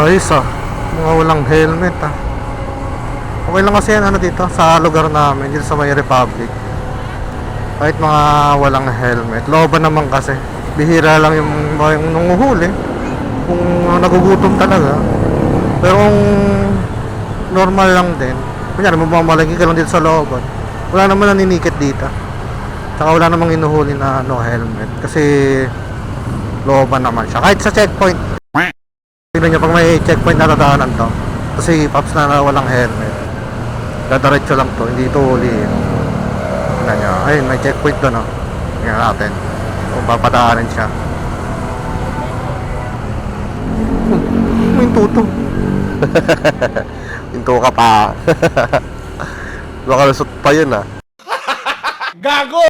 Ayos ah. Mga walang helmet ah. Okay lang kasi yan ano dito sa lugar namin, dito sa may Republic. Kahit mga walang helmet. Loban naman kasi. Bihira lang yung nanguhuli. Kung nagugutom talaga. Pero kung normal lang din. Kunyari, mamalagi ka lang dito sa looban. Wala naman naninikit dito. Tsaka wala namang inuhuli na no helmet. Kasi looban naman siya. Kahit sa checkpoint. Tignan nyo pag may checkpoint na tataanan to. Kasi paps na walang helmet. Dadiretso lang to. Hindi ito huli. Tignan nyo. Ayun, may checkpoint doon oh. Tignan natin. Kung papadaanin siya. May tuto. Hinto ka pa. Baka lusot pa yun ah. Gago!